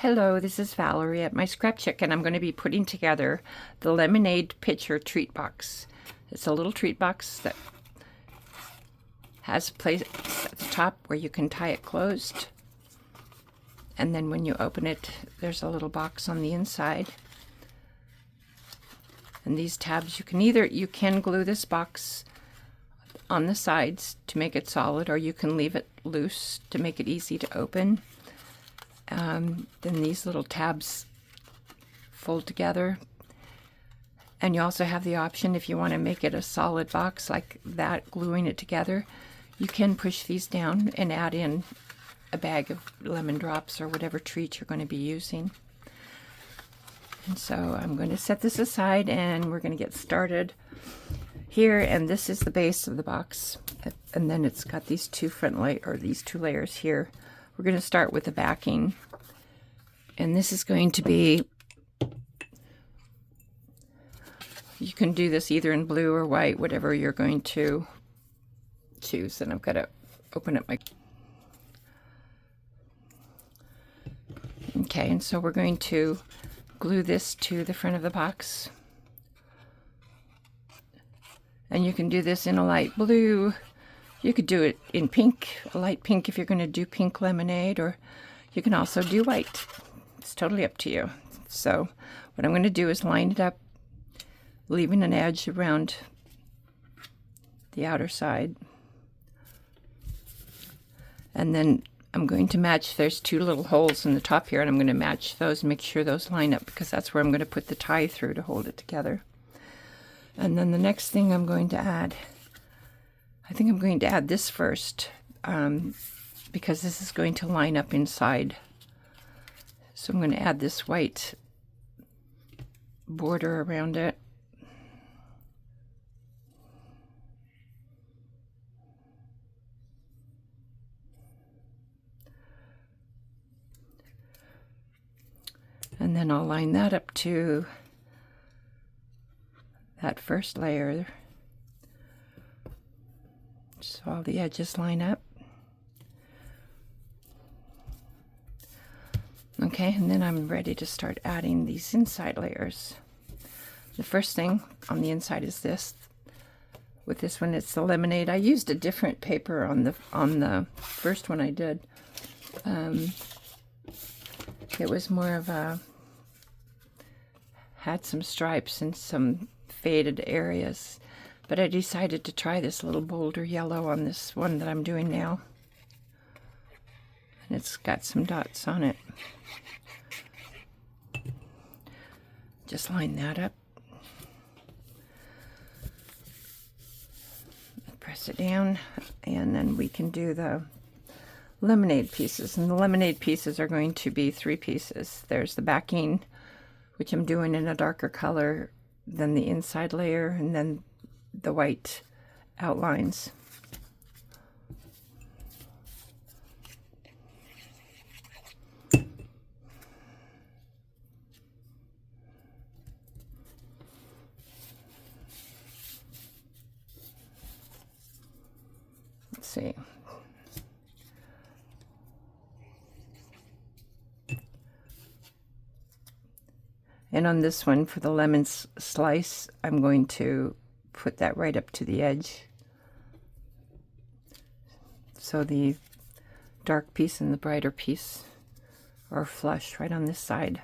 Hello, this is Valerie at my Scrap Chick, and I'm going to be putting together the lemonade pitcher treat box. It's a little treat box that has a place at the top where you can tie it closed, and then when you open it, there's a little box on the inside. And these tabs, you can glue this box on the sides to make it solid, or you can leave it loose to make it easy to open. Then these little tabs fold together, and you also have the option, if you want to make it a solid box like that, gluing it together, you can push these down and add in a bag of lemon drops or whatever treat you're going to be using. And so I'm going to set this aside and we're going to get started here. And this is the base of the box, and then it's got these two these two layers here. We're going to start with the backing, and this is going to be, you can do this either in blue or white, whatever you're going to choose. And I've got to open up my, okay, and so we're going to glue this to the front of the box, and you can do this in a light blue. You could do it in pink, a light pink if you're going to do pink lemonade, or you can also do white. It's totally up to you. So what I'm going to do is line it up, leaving an edge around the outer side. And then I'm going to match, there's two little holes in the top here, and I'm going to match those and make sure those line up, because that's where I'm going to put the tie through to hold it together. And then the next thing I'm going to add, I think I'm going to add this first, because this is going to line up inside. So I'm going to add this white border around it. And then I'll line that up to that first layer. So all the edges line up. Okay, and then I'm ready to start adding these inside layers. The first thing on the inside is this. With this one, it's the lemonade. I used a different paper on the first one I did. It was more of a, had some stripes and some faded areas. But I decided to try this little bolder yellow on this one that I'm doing now. And it's got some dots on it. Just line that up. Press it down, and then we can do the lemonade pieces. And the lemonade pieces are going to be 3 pieces. There's the backing, which I'm doing in a darker color than the inside layer, and then the white outlines. Let's see. And on this one, for the lemon slice, I'm going to put that right up to the edge. So the dark piece and the brighter piece are flush right on this side.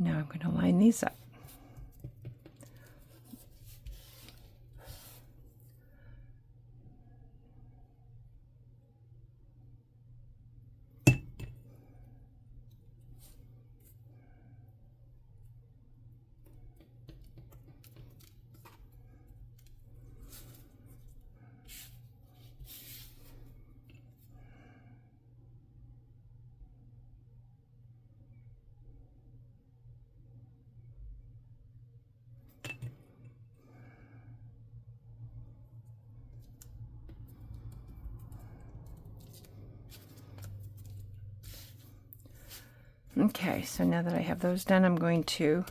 Now I'm going to line these up. Okay, so now that I have those done, I'm going to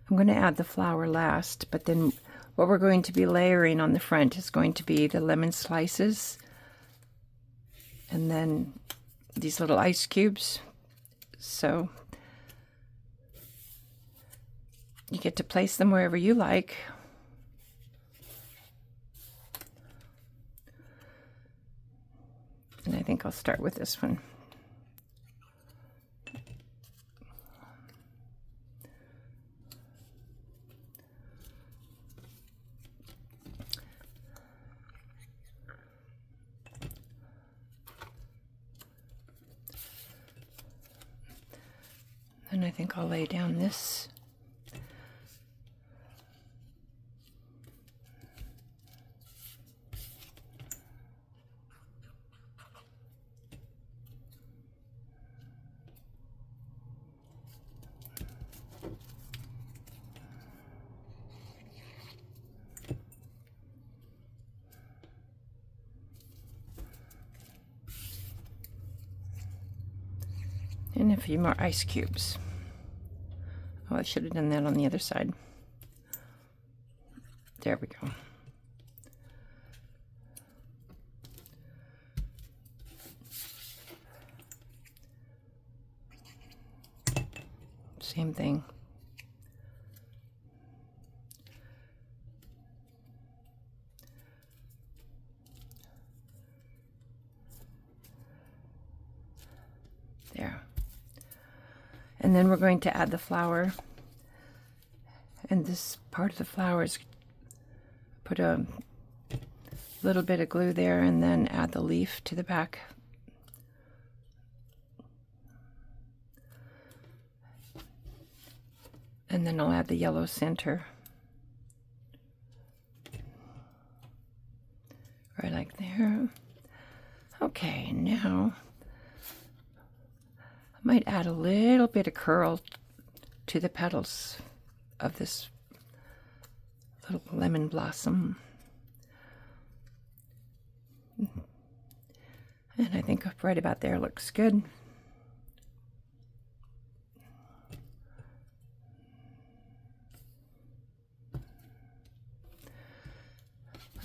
add the flour last, but then what we're going to be layering on the front is going to be the lemon slices and then these little ice cubes. So you get to place them wherever you like. And I think I'll start with this one. And I think I'll lay down this. And a few more ice cubes. Oh, I should have done that on the other side. There we go. Same thing. There. And then we're going to add the flour. And this part of the flour is put a little bit of glue there and then add the leaf to the back. And then I'll add the yellow center. Right like there. Okay, now I might add a little bit of curl to the petals of this little lemon blossom. And I think right about there looks good.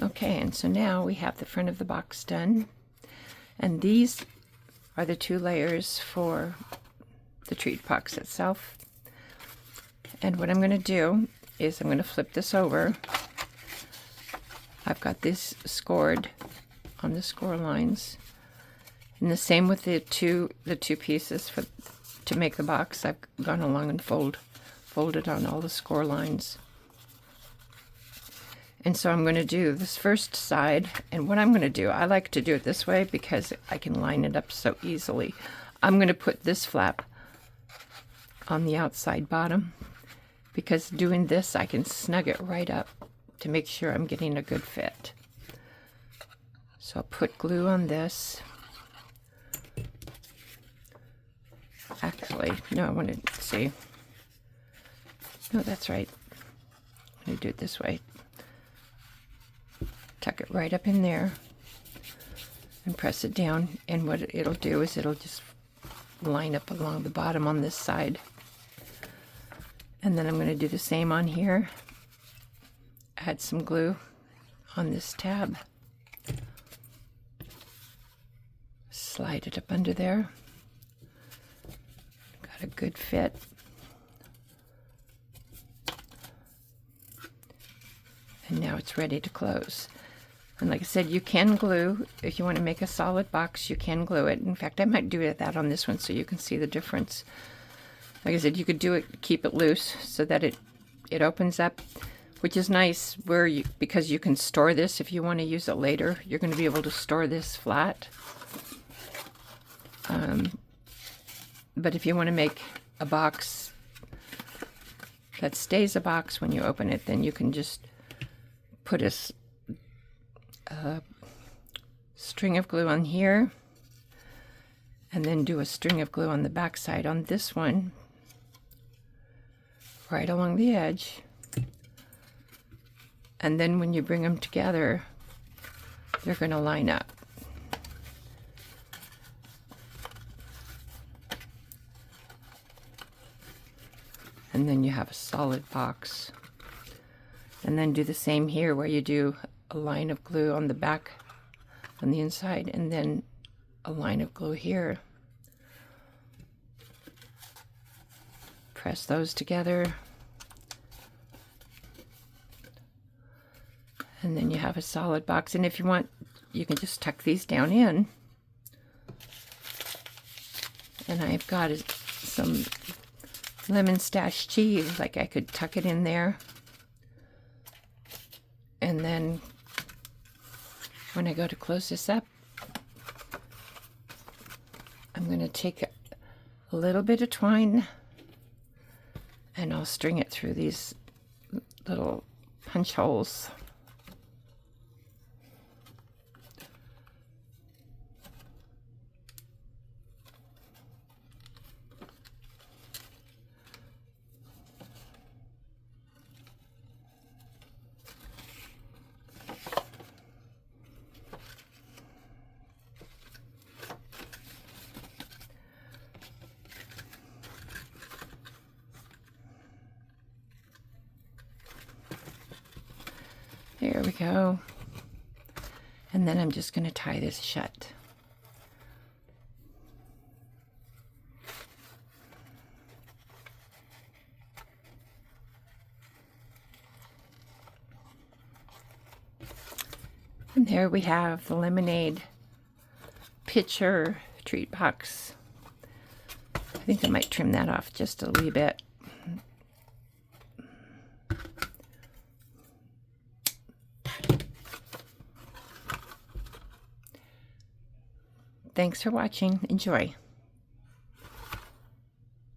Okay, and so now we have the front of the box done. And these are the 2 layers for the treat box itself. And what I'm going to do is I'm going to flip this over. I've got this scored on the score lines. And the same with the two pieces to make the box. I've gone along and folded on all the score lines. And so I'm going to do this first side, and what I'm going to do, I like to do it this way because I can line it up so easily. I'm going to put this flap on the outside bottom, because doing this I can snug it right up to make sure I'm getting a good fit. So I'll put glue on this. Actually, no, I want to see. No, that's right. I'm going to do it this way. Tuck it right up in there and press it down, and what it'll do is it'll just line up along the bottom on this side. And then I'm going to do the same on here. Add some glue on this tab. Slide it up under there. Got a good fit. And now it's ready to close. And like I said, you can glue. If you want to make a solid box, you can glue it. In fact, I might do that on this one so you can see the difference. Like I said, you could do it, keep it loose so that it opens up, which is nice because you can store this if you want to use it later. You're going to be able to store this flat. But if you want to make a box that stays a box when you open it, then you can just put a string of glue on here and then do a string of glue on the back side on this one right along the edge, and then when you bring them together they're going to line up. and then you have a solid box. And then do the same here, where you do a line of glue on the back, on the inside, and then a line of glue here. Press those together, and then you have a solid box. And if you want, you can just tuck these down in. And I've got some lemon stash cheese, like I could tuck it in there. And then when I go to close this up, I'm going to take a little bit of twine and I'll string it through these little punch holes. There we go. And then I'm just going to tie this shut. And there we have the lemonade pitcher treat box. I think I might trim that off just a wee bit. Thanks for watching. Enjoy.